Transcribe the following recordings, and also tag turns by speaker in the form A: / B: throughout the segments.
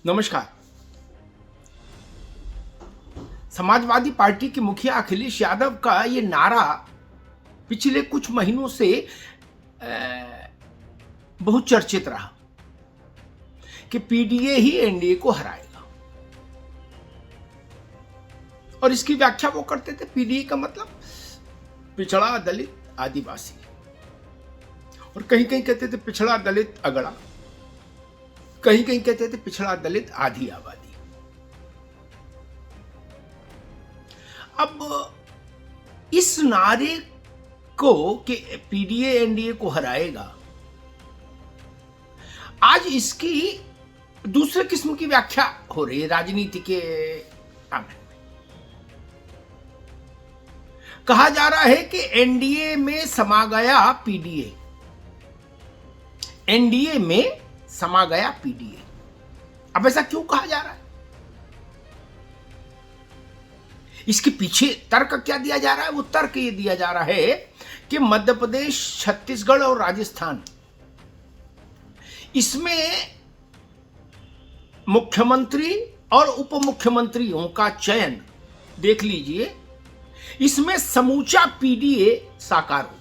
A: नमस्कार। समाजवादी पार्टी के मुखिया अखिलेश यादव का ये नारा पिछले कुछ महीनों से बहुत चर्चित रहा कि पीडीए ही एनडीए को हराएगा। और इसकी व्याख्या वो करते थे, पीडीए का मतलब पिछड़ा, दलित, आदिवासी, और कहीं कहीं कहते थे पिछड़ा, दलित, अगड़ा, कहीं कहीं कहते थे पिछड़ा, दलित, आधी आबादी। अब इस नारे को कि पीडीए एनडीए को हराएगा, आज इसकी दूसरे किस्म की व्याख्या हो रही है राजनीति के आंगन में। कहा जा रहा है कि एनडीए में समा गया पीडीए, एनडीए में समा गया पीडीए। अब ऐसा क्यों कहा जा रहा है? इसके पीछे तर्क क्या दिया जा रहा है? वो तर्क ये दिया जा रहा है कि मध्य प्रदेश, छत्तीसगढ़ और राजस्थान, इसमें मुख्यमंत्री और उप मुख्यमंत्रियों का चयन देख लीजिए, इसमें समूचा पीडीए साकार हो गया।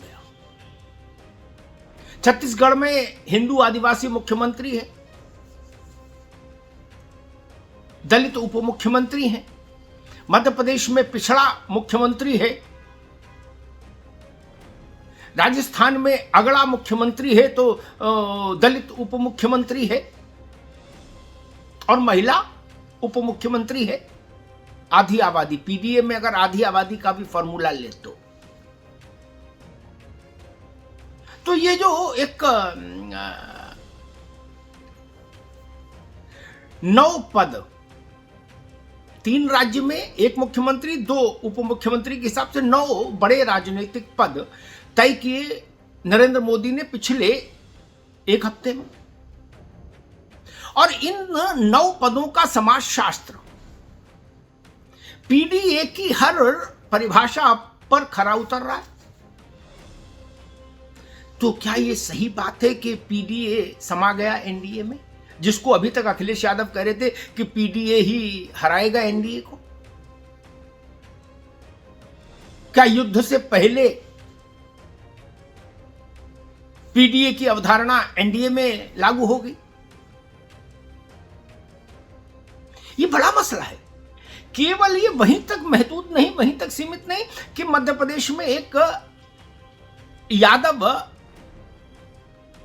A: छत्तीसगढ़ में हिंदू आदिवासी मुख्यमंत्री है, दलित उप मुख्यमंत्री हैं, मध्य प्रदेश में पिछड़ा मुख्यमंत्री है, राजस्थान में अगड़ा मुख्यमंत्री है तो दलित उप मुख्यमंत्री है, और महिला उप मुख्यमंत्री है। आधी आबादी, पीडीए में अगर आधी आबादी का भी फॉर्मूला ले तो ये जो एक 9 पद, 3 राज्य में 1 मुख्यमंत्री, 2 उप मुख्यमंत्री के हिसाब से 9 बड़े राजनीतिक पद तय किए नरेंद्र मोदी ने पिछले 1 हफ्ते में। और इन 9 पदों का समाजशास्त्र पीडीए की हर परिभाषा पर खरा उतर रहा है। तो क्या यह सही बात है कि पीडीए समा गया एनडीए में, जिसको अभी तक अखिलेश यादव कह रहे थे कि पीडीए ही हराएगा एनडीए को? क्या युद्ध से पहले पीडीए की अवधारणा एनडीए में लागू होगी? ये बड़ा मसला है। केवल ये वहीं तक महदूद नहीं, वहीं तक सीमित नहीं कि मध्य प्रदेश में एक यादव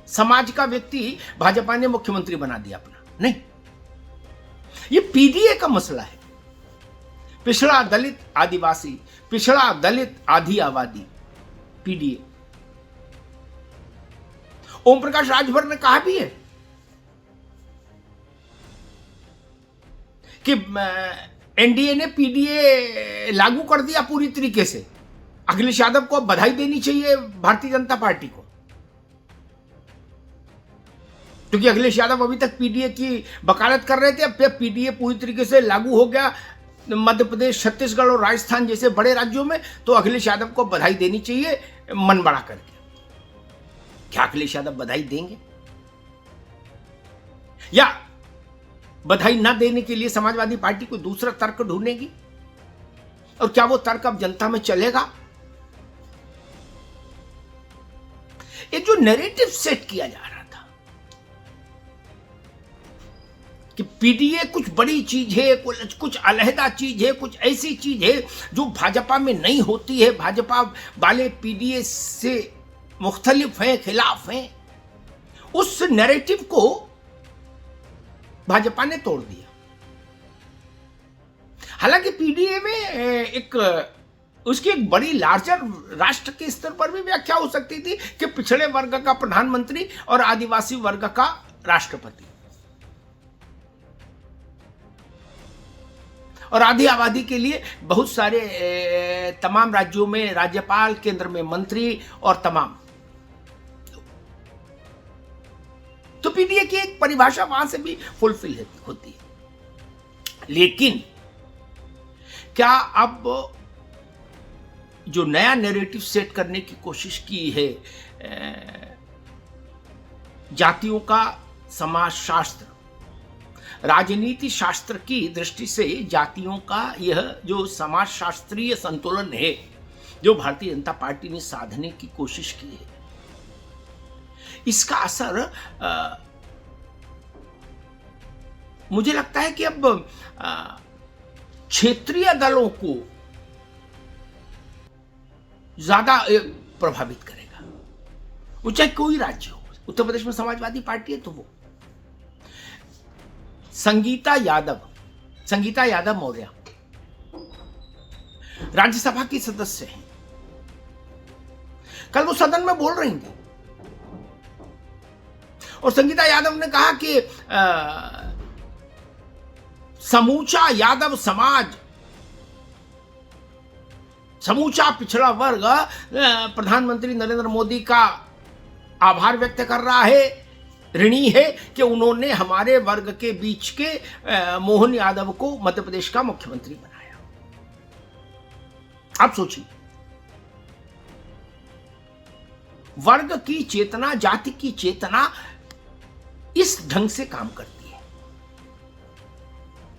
A: समाज का व्यक्ति भाजपा ने मुख्यमंत्री बना दिया अपना, नहीं। ये पीडीए का मसला है। पिछड़ा, दलित, आदिवासी, पिछड़ा, दलित, आधी आबादी, पीडीए। ओम प्रकाश राजभर ने कहा भी है कि एनडीए ने पीडीए लागू कर दिया पूरी तरीके से। अखिलेश यादव को बधाई देनी चाहिए भारतीय जनता पार्टी को, क्योंकि अखिलेश यादव अभी तक पीडीए की वकालत कर रहे थे। अब पीडीए पूरी तरीके से लागू हो गया मध्य प्रदेश, छत्तीसगढ़ और राजस्थान जैसे बड़े राज्यों में, तो अखिलेश यादव को बधाई देनी चाहिए मन बड़ा करके। क्या अखिलेश यादव बधाई देंगे? या बधाई ना देने के लिए समाजवादी पार्टी को दूसरा तर्क ढूंढेगी? और क्या वो तर्क अब जनता में चलेगा? ये जो नैरेटिव सेट किया जा रहा था कि पीडीए कुछ बड़ी चीज है, कुछ अलहदा चीज है, कुछ ऐसी चीज है जो भाजपा में नहीं होती है, भाजपा वाले पीडीए से मुख्तलिफ हैं, खिलाफ हैं, उस नैरेटिव को भाजपा ने तोड़ दिया। हालांकि पीडीए में उसकी एक बड़ी लार्जर राष्ट्र के स्तर पर भी व्याख्या हो सकती थी कि पिछड़े वर्ग का प्रधानमंत्री और आदिवासी वर्ग का राष्ट्रपति, और आधी आबादी के लिए बहुत सारे तमाम राज्यों में राज्यपाल, केंद्र में मंत्री और तमाम। तो पीडीए की एक परिभाषा वहां से भी फुलफिल होती है। लेकिन क्या अब जो नया नैरेटिव सेट करने की कोशिश की है जातियों का समाजशास्त्र, राजनीति शास्त्र की दृष्टि से जातियों का यह जो समाज शास्त्रीय संतुलन है, जो भारतीय जनता पार्टी ने साधने की कोशिश की है, इसका असर मुझे लगता है कि अब क्षेत्रीय दलों को ज्यादा प्रभावित करेगा। वो चाहे कोई राज्य हो, उत्तर प्रदेश में समाजवादी पार्टी है तो वो संगीता यादव मौर्य राज्यसभा की सदस्य हैं। कल वो सदन में बोल रही थी और संगीता यादव ने कहा कि समूचा यादव समाज, समूचा पिछड़ा वर्ग प्रधानमंत्री नरेंद्र मोदी का आभार व्यक्त कर रहा है, ऋणी है कि उन्होंने हमारे वर्ग के बीच के मोहन यादव को मध्य प्रदेश का मुख्यमंत्री बनाया। आप सोचिए, वर्ग की चेतना, जाति की चेतना इस ढंग से काम करती है।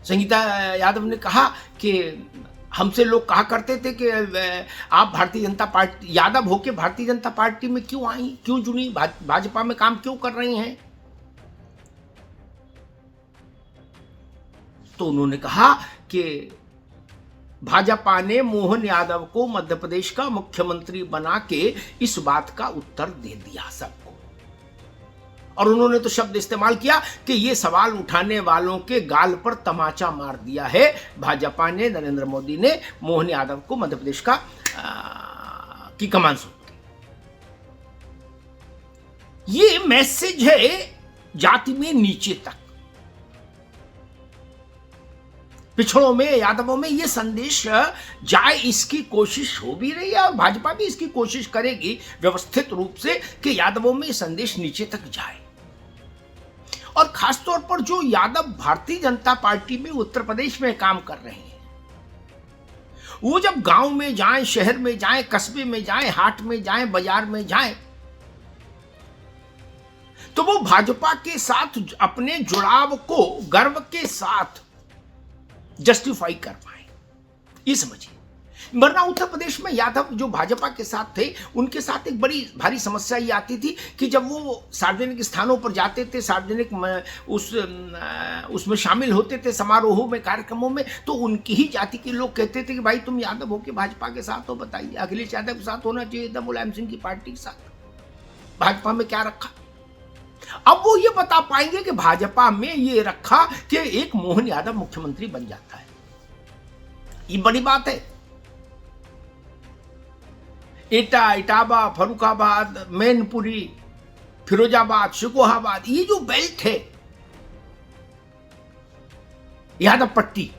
A: संगीता यादव ने कहा कि हमसे लोग कहा करते थे कि आप भारतीय जनता पार्टी यादव होके भारतीय जनता पार्टी में क्यों आई, क्यों जुड़ी, भाजपा में काम क्यों कर रही हैं। तो उन्होंने कहा कि भाजपा ने मोहन यादव को मध्य प्रदेश का मुख्यमंत्री बना के इस बात का उत्तर दे दिया सबको। और उन्होंने तो शब्द इस्तेमाल किया कि ये सवाल उठाने वालों के गाल पर तमाचा मार दिया है भाजपा ने, नरेंद्र मोदी ने मोहन यादव को मध्य प्रदेश का की कमान सौंप दी। ये मैसेज है जाति में नीचे तक, पिछड़ों में, यादवों में ये संदेश जाए, इसकी कोशिश हो भी रही है और भाजपा भी इसकी कोशिश करेगी व्यवस्थित रूप से कि यादवों में ये संदेश नीचे तक जाए। और खासतौर पर जो यादव भारतीय जनता पार्टी में उत्तर प्रदेश में काम कर रहे हैं, वो जब गांव में जाएं, शहर में जाएं, कस्बे में जाएं, हाट में जाएं, बाजार में जाएं, तो वो भाजपा के साथ अपने जुड़ाव को गर्व के साथ जस्टिफाई कर पाए, ये समझिए। वरना उत्तर प्रदेश में यादव जो भाजपा के साथ थे, उनके साथ एक बड़ी भारी समस्या ये आती थी कि जब वो सार्वजनिक स्थानों पर जाते थे, सार्वजनिक उसमें शामिल होते थे, समारोहों में, कार्यक्रमों में, तो उनकी ही जाति के लोग कहते थे कि भाई तुम यादव हो के भाजपा के साथ हो, बताइए अखिलेश यादव के साथ होना चाहिए था, मुलायम सिंह की पार्टी के साथ, भाजपा में क्या रखा। अब वो ये बता पाएंगे कि भाजपा में ये रखा कि एक मोहन यादव मुख्यमंत्री बन जाता है, ये बड़ी बात है। एटा, इटावा, फरुखाबाद, मैनपुरी, फिरोजाबाद, शिकोहाबाद, ये जो बेल्ट है यादव पट्टी,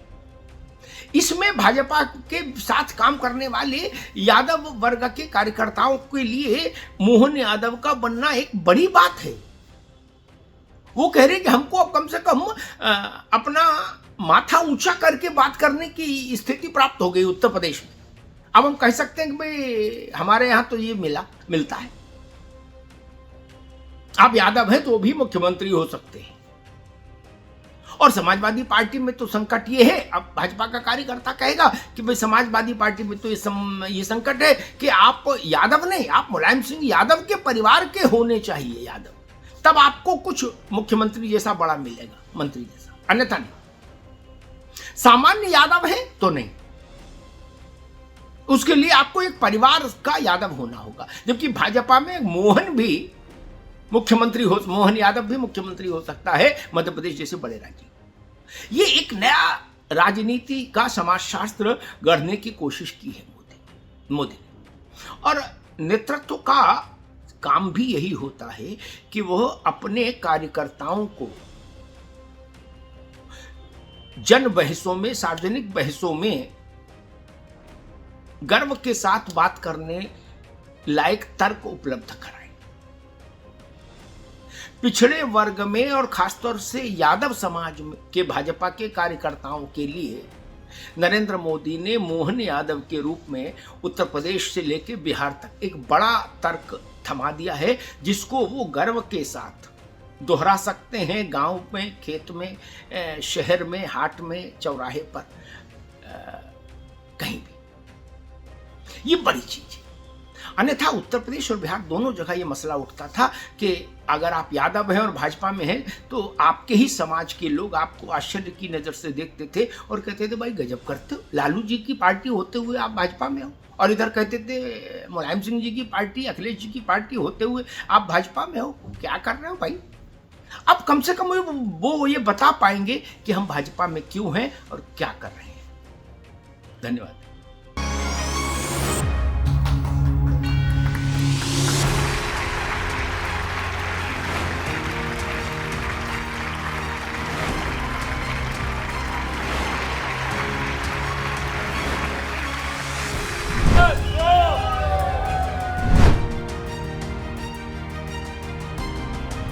A: इसमें भाजपा के साथ काम करने वाले यादव वर्ग के कार्यकर्ताओं के लिए मोहन यादव का बनना एक बड़ी बात है। वो कह रहे कि हमको अब कम से कम अपना माथा ऊंचा करके बात करने की स्थिति प्राप्त हो गई उत्तर प्रदेश में। अब हम कह सकते हैं कि भाई हमारे यहां तो ये मिलता है, आप यादव हैं तो भी मुख्यमंत्री हो सकते हैं। और समाजवादी पार्टी में तो संकट ये है, अब भाजपा का कार्यकर्ता कहेगा कि भाई समाजवादी पार्टी में तो ये संकट है कि आप यादव नहीं, आप मुलायम सिंह यादव के परिवार के होने चाहिए यादव, तब आपको कुछ मुख्यमंत्री जैसा बड़ा मिलेगा, मंत्री जैसा, अन्यथा नहीं। सामान्य यादव है तो नहीं, उसके लिए आपको एक परिवार का यादव होना होगा। जबकि भाजपा में मोहन यादव भी मुख्यमंत्री हो सकता है मध्य प्रदेश जैसे बड़े राज्य। ये एक नया राजनीति का समाजशास्त्र गढ़ने की कोशिश की है मोदी ने। और नेतृत्व का काम भी यही होता है कि वह अपने कार्यकर्ताओं को जन बहसों में, सार्वजनिक बहसों में गर्व के साथ बात करने लायक तर्क उपलब्ध कराए। पिछड़े वर्ग में और खासतौर से यादव समाज के भाजपा के कार्यकर्ताओं के लिए नरेंद्र मोदी ने मोहन यादव के रूप में उत्तर प्रदेश से लेकर बिहार तक एक बड़ा तर्क थमा दिया है, जिसको वो गर्व के साथ दोहरा सकते हैं गांव में, खेत में, शहर में, हाट में, चौराहे पर, कहीं भी। ये बड़ी चीज है। अन्यथा उत्तर प्रदेश और बिहार दोनों जगह ये मसला उठता था कि अगर आप यादव हैं और भाजपा में हैं तो आपके ही समाज के लोग आपको आश्चर्य की नज़र से देखते थे और कहते थे भाई गजब करते हो, लालू जी की पार्टी होते हुए आप भाजपा में हो। और इधर कहते थे मुलायम सिंह जी की पार्टी, अखिलेश जी की पार्टी होते हुए आप भाजपा में हो, क्या कर रहे हो भाई। अब कम से कम वो ये बता पाएंगे कि हम भाजपा में क्यों हैं और क्या कर रहे हैं। धन्यवाद।